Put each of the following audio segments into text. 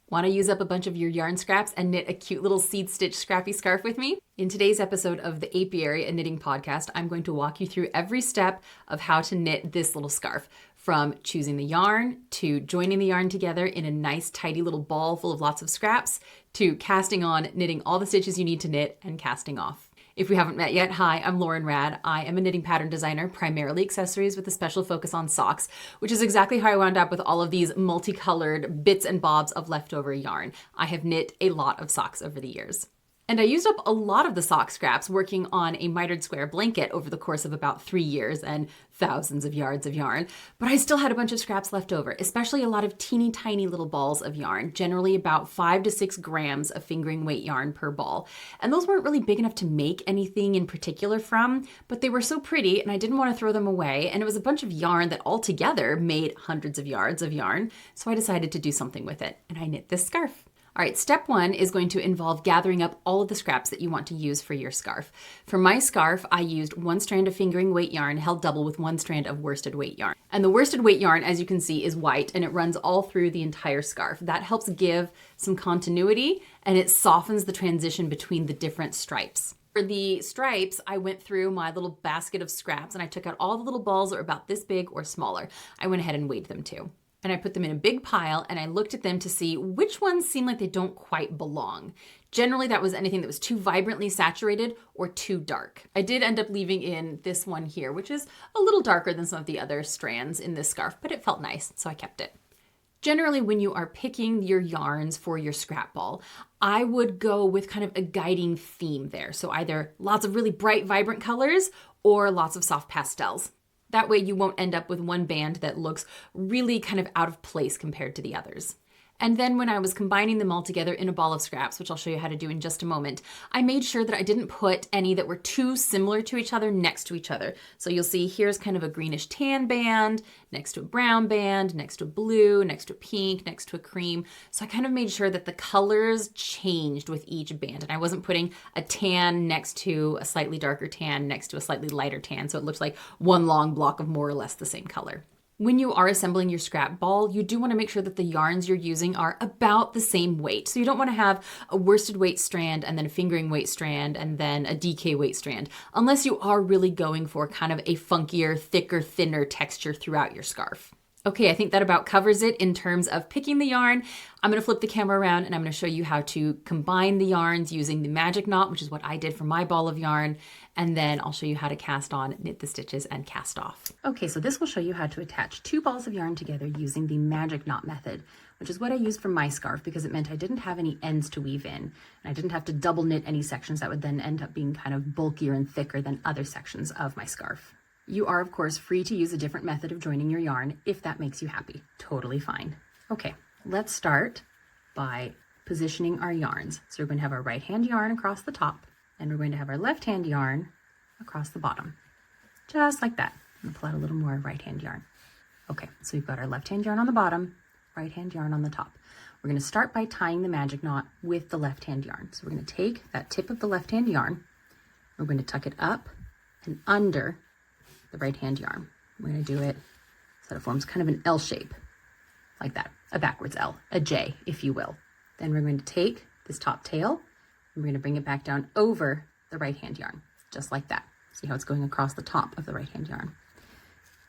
Want to use up a bunch of your yarn scraps and knit a cute little seed stitch scrappy scarf with me? In today's episode of the Apiary, a knitting podcast, I'm going to walk you through every step of how to knit this little scarf, from choosing the yarn to joining the yarn together in a nice tidy little ball full of lots of scraps, to casting on, knitting all the stitches you need to knit, and casting off. If we haven't met yet, hi, I'm Lauren Rad. I am a knitting pattern designer, primarily accessories with a special focus on socks, which is exactly how I wound up with all of these multicolored bits and bobs of leftover yarn. I have knit a lot of socks over the years. And I used up a lot of the sock scraps working on a mitered square blanket over the course of about 3 years and thousands of yards of yarn. But I still had a bunch of scraps left over, especially a lot of teeny tiny little balls of yarn, generally about 5 to 6 grams of fingering weight yarn per ball. And those weren't really big enough to make anything in particular from, but they were so pretty and I didn't want to throw them away. And it was a bunch of yarn that altogether made hundreds of yards of yarn. So I decided to do something with it and I knit this scarf. All right, step 1 is going to involve gathering up all of the scraps that you want to use for your scarf. For my scarf, I used 1 strand of fingering weight yarn held double with 1 strand of worsted weight yarn. And the worsted weight yarn, as you can see, is white and it runs all through the entire scarf. That helps give some continuity and it softens the transition between the different stripes. For the stripes, I went through my little basket of scraps and I took out all the little balls that were about this big or smaller. I went ahead and weighed them too. And I put them in a big pile and I looked at them to see which ones seem like they don't quite belong. Generally, that was anything that was too vibrantly saturated or too dark. I did end up leaving in this one here, which is a little darker than some of the other strands in this scarf, but it felt nice, so I kept it. Generally, when you are picking your yarns for your scrap ball, I would go with kind of a guiding theme there. So either lots of really bright, vibrant colors or lots of soft pastels. That way you won't end up with one band that looks really kind of out of place compared to the others. And then when I was combining them all together in a ball of scraps, which I'll show you how to do in just a moment, I made sure that I didn't put any that were too similar to each other next to each other. So you'll see here's kind of a greenish tan band, next to a brown band, next to a blue, next to a pink, next to a cream. So I kind of made sure that the colors changed with each band. And I wasn't putting a tan next to a slightly darker tan next to a slightly lighter tan. So it looks like one long block of more or less the same color. When you are assembling your scrap ball, you do want to make sure that the yarns you're using are about the same weight. So you don't want to have a worsted weight strand and then a fingering weight strand and then a DK weight strand, unless you are really going for kind of a funkier, thicker, thinner texture throughout your scarf. Okay, I think that about covers it in terms of picking the yarn. I'm going to flip the camera around and I'm going to show you how to combine the yarns using the magic knot, which is what I did for my ball of yarn. And then I'll show you how to cast on, knit the stitches, and cast off. Okay, so this will show you how to attach 2 balls of yarn together using the magic knot method, which is what I used for my scarf because it meant I didn't have any ends to weave in. And I didn't have to double knit any sections that would then end up being kind of bulkier and thicker than other sections of my scarf. You are, of course, free to use a different method of joining your yarn if that makes you happy. Totally fine. Okay, let's start by positioning our yarns. So we're going to have our right hand yarn across the top, and we're going to have our left hand yarn across the bottom. Just like that. I'm going to pull out a little more right hand yarn. Okay, so we've got our left hand yarn on the bottom, right hand yarn on the top. We're going to start by tying the magic knot with the left hand yarn. So we're going to take that tip of the left hand yarn, we're going to tuck it up and under the right hand yarn. We're going to do it so that it forms kind of an L shape, like that, a backwards L, a J, if you will. Then we're going to take this top tail and we're going to bring it back down over the right hand yarn, just like that. See how it's going across the top of the right hand yarn.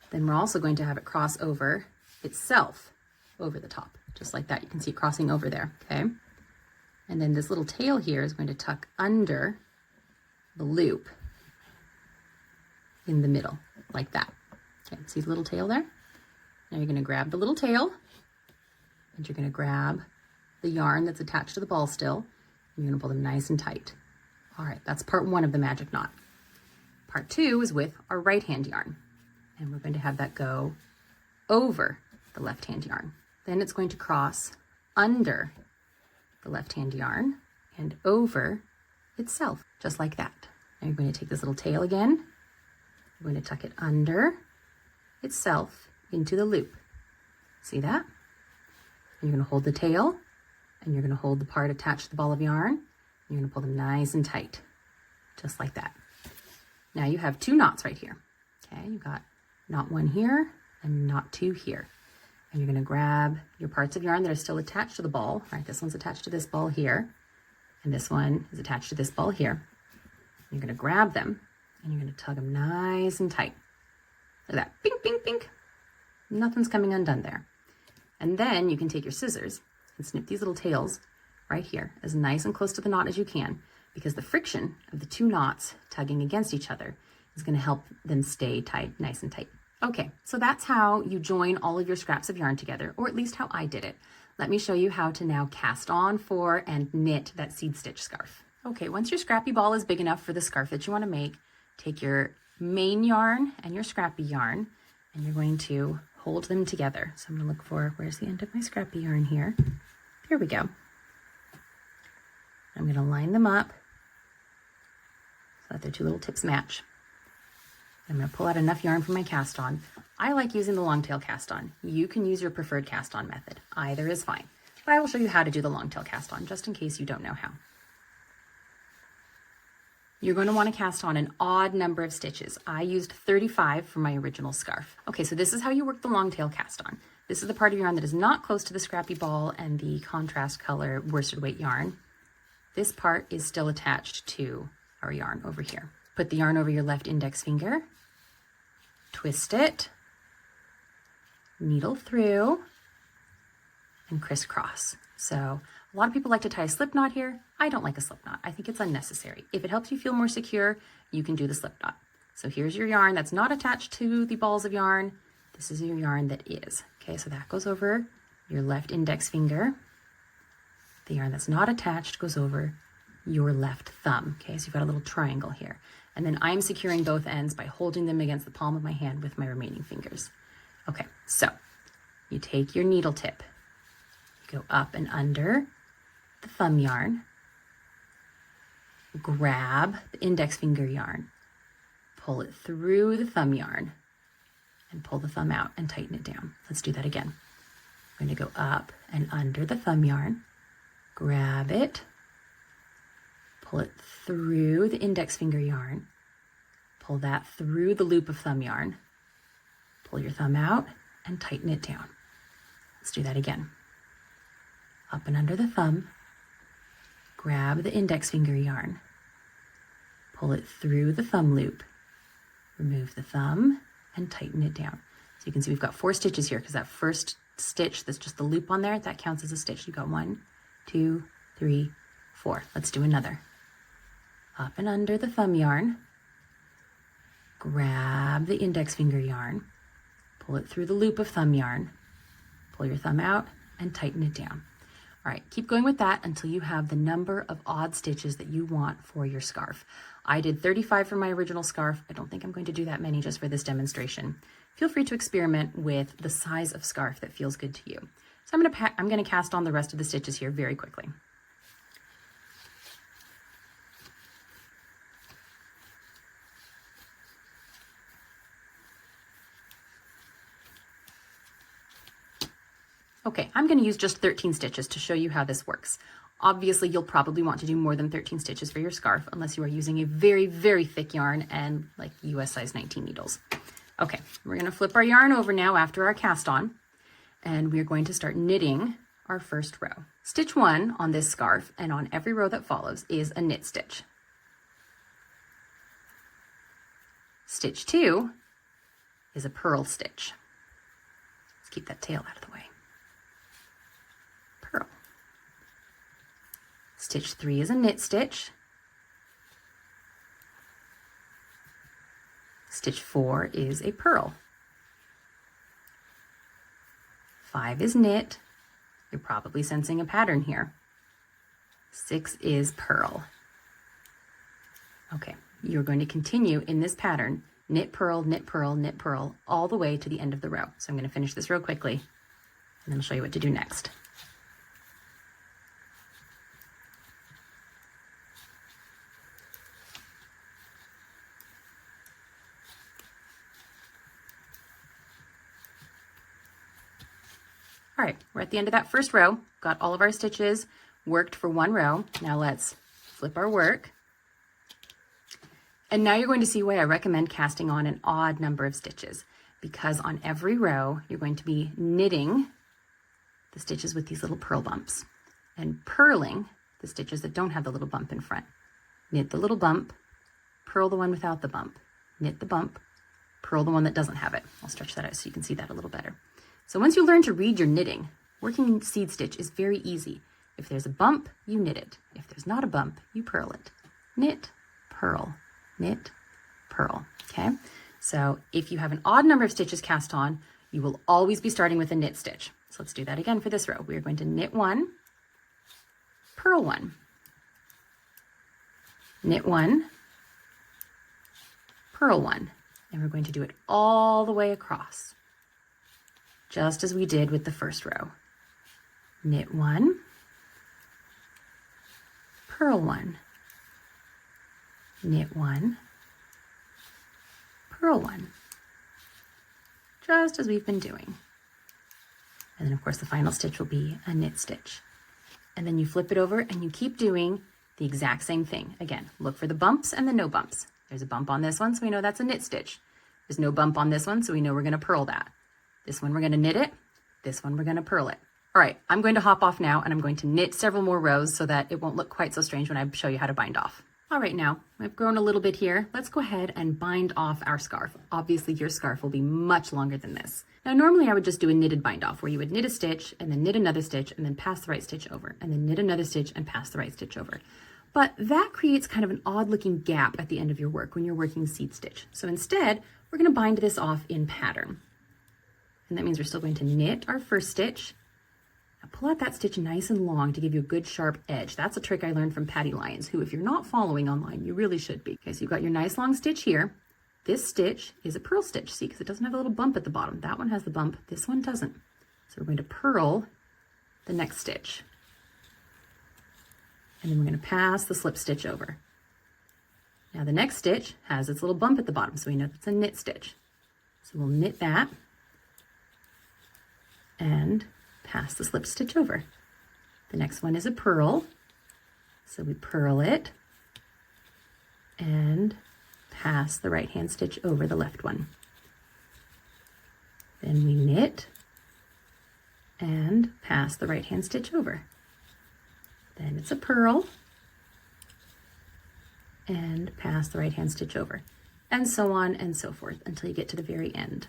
Then we're also going to have it cross over itself over the top, just like that. You can see it crossing over there, okay? And then this little tail here is going to tuck under the loop in the middle, like that. Okay, see the little tail there? Now you're going to grab the little tail and you're going to grab the yarn that's attached to the ball still, and you're going to pull them nice and tight. All right, that's part 1 of the magic knot. Part 2 is with our right hand yarn, and we're going to have that go over the left hand yarn. Then it's going to cross under the left hand yarn and over itself, just like that. Now you're going to take this little tail again. We're going to tuck it under itself into the loop. See that? And you're going to hold the tail and you're going to hold the part attached to the ball of yarn. And you're going to pull them nice and tight, just like that. Now you have 2 knots right here. Okay, you've got knot 1 here and knot 2 here. And you're gonna grab your parts of yarn that are still attached to the ball, right? This one's attached to this ball here, and this one is attached to this ball here. You're gonna grab them, and you're gonna tug them nice and tight. Look at that, pink, pink, pink. Nothing's coming undone there. And then you can take your scissors and snip these little tails right here, as nice and close to the knot as you can, because the friction of the two knots tugging against each other is gonna help them stay tight, nice and tight. Okay, so that's how you join all of your scraps of yarn together, or at least how I did it. Let me show you how to now cast on for and knit that seed stitch scarf. Okay, once your scrappy ball is big enough for the scarf that you wanna make, take your main yarn and your scrappy yarn, and you're going to hold them together. So I'm gonna look for, where's the end of my scrappy yarn here? Here we go. I'm gonna line them up so that their two little tips match. I'm gonna pull out enough yarn for my cast on. I like using the long tail cast on. You can use your preferred cast on method. Either is fine. But I will show you how to do the long tail cast on, just in case you don't know how. You're going to want to cast on an odd number of stitches. I used 35 for my original scarf. Okay, so this is how you work the long tail cast on. This is the part of yarn that is not close to the scrappy ball and the contrast color worsted weight yarn. This part is still attached to our yarn over here. Put the yarn over your left index finger, twist it, needle through, and crisscross. So a lot of people like to tie a slip knot here. I don't like a slip knot. I think it's unnecessary. If it helps you feel more secure, you can do the slip knot. So here's your yarn that's not attached to the balls of yarn. This is your yarn that is. Okay, so that goes over your left index finger. The yarn that's not attached goes over your left thumb. Okay, so you've got a little triangle here. And then I'm securing both ends by holding them against the palm of my hand with my remaining fingers. Okay, so you take your needle tip, you go up and under the thumb yarn, grab the index finger yarn, pull it through the thumb yarn, and pull the thumb out and tighten it down. Let's do that again. I'm going to go up and under the thumb yarn, grab it, pull it through the index finger yarn, pull that through the loop of thumb yarn, pull your thumb out and tighten it down. Let's do that again. Up and under the thumb, grab the index finger yarn, pull it through the thumb loop, remove the thumb and tighten it down. So you can see we've got 4 stitches here because that first stitch that's just the loop on there, that counts as a stitch. You've got 1, 2, 3, 4. Let's do another. Up and under the thumb yarn, grab the index finger yarn, pull it through the loop of thumb yarn, pull your thumb out and tighten it down. All right, keep going with that until you have the number of odd stitches that you want for your scarf. I did 35 for my original scarf. I don't think I'm going to do that many just for this demonstration. Feel free to experiment with the size of scarf that feels good to you. So I'm going to cast on the rest of the stitches here very quickly. Okay, I'm going to use just 13 stitches to show you how this works. Obviously, you'll probably want to do more than 13 stitches for your scarf unless you are using a very, very thick yarn and like US size 19 needles. Okay, we're going to flip our yarn over now after our cast on, and we're going to start knitting our first row. Stitch 1 on this scarf and on every row that follows is a knit stitch. Stitch 2 is a purl stitch. Let's keep that tail out of the way. Purl. Stitch 3 is a knit stitch. Stitch 4 is a purl. 5 is knit. You're probably sensing a pattern here. 6 is purl. Okay, you're going to continue in this pattern, knit, purl, knit, purl, knit, purl, all the way to the end of the row. So I'm going to finish this real quickly, and then I'll show you what to do next. All right, we're at the end of that first row. Got all of our stitches worked for one row. Now let's flip our work. And now you're going to see why I recommend casting on an odd number of stitches. because on every row, you're going to be knitting the stitches with these little purl bumps and purling the stitches that don't have the little bump in front. Knit the little bump, purl the one without the bump, knit the bump, purl the one that doesn't have it. I'll stretch that out so you can see that a little better. So once you learn to read your knitting, working seed stitch is very easy. If there's a bump, you knit it. If there's not a bump, you purl it. Knit, purl, knit, purl, okay? So if you have an odd number of stitches cast on, you will always be starting with a knit stitch. So let's do that again for this row. We're going to knit one, purl one, knit one, purl one, and we're going to do it all the way across, just as we did with the first row. Knit one, purl one, knit one, purl one, just as we've been doing. And then of course the final stitch will be a knit stitch. And then you flip it over and you keep doing the exact same thing. Again, look for the bumps and the no bumps. There's a bump on this one, so we know that's a knit stitch. There's no bump on this one, so we know we're gonna purl that. This one we're gonna knit it, this one we're gonna purl it. All right, I'm going to hop off now and I'm going to knit several more rows so that it won't look quite so strange when I show you how to bind off. All right, now I've grown a little bit here. Let's go ahead and bind off our scarf. Obviously your scarf will be much longer than this. Now, normally I would just do a knitted bind off where you would knit a stitch and then knit another stitch and then pass the right stitch over and then knit another stitch and pass the right stitch over. But that creates kind of an odd looking gap at the end of your work when you're working seed stitch. So instead, we're gonna bind this off in pattern. And that means we're still going to knit our first stitch. Now pull out that stitch nice and long to give you a good sharp edge. That's a trick I learned from Patty Lyons, who if you're not following online, you really should be. Okay, so you've got your nice long stitch here. This stitch is a purl stitch, see, because it doesn't have a little bump at the bottom. That one has the bump, this one doesn't. So we're going to purl the next stitch. And then we're going to pass the slip stitch over. Now the next stitch has its little bump at the bottom, so we know it's a knit stitch. So we'll knit that and pass the slip stitch over. The next one is a purl, so we purl it and pass the right hand stitch over the left one. Then we knit and pass the right hand stitch over. Then it's a purl and pass the right hand stitch over, and so on and so forth until you get to the very end.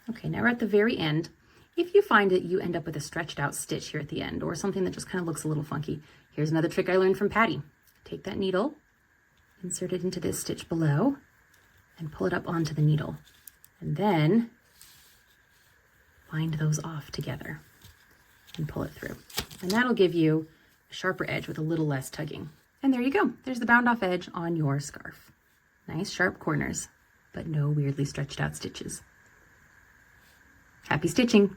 Okay, now we're at the very end. If you find that you end up with a stretched out stitch here at the end or something that just kind of looks a little funky, here's another trick I learned from Patty. Take that needle, insert it into this stitch below, and pull it up onto the needle. And then bind those off together and pull it through. And that'll give you a sharper edge with a little less tugging. And there you go. There's the bound off edge on your scarf. Nice sharp corners, but no weirdly stretched out stitches. Happy stitching!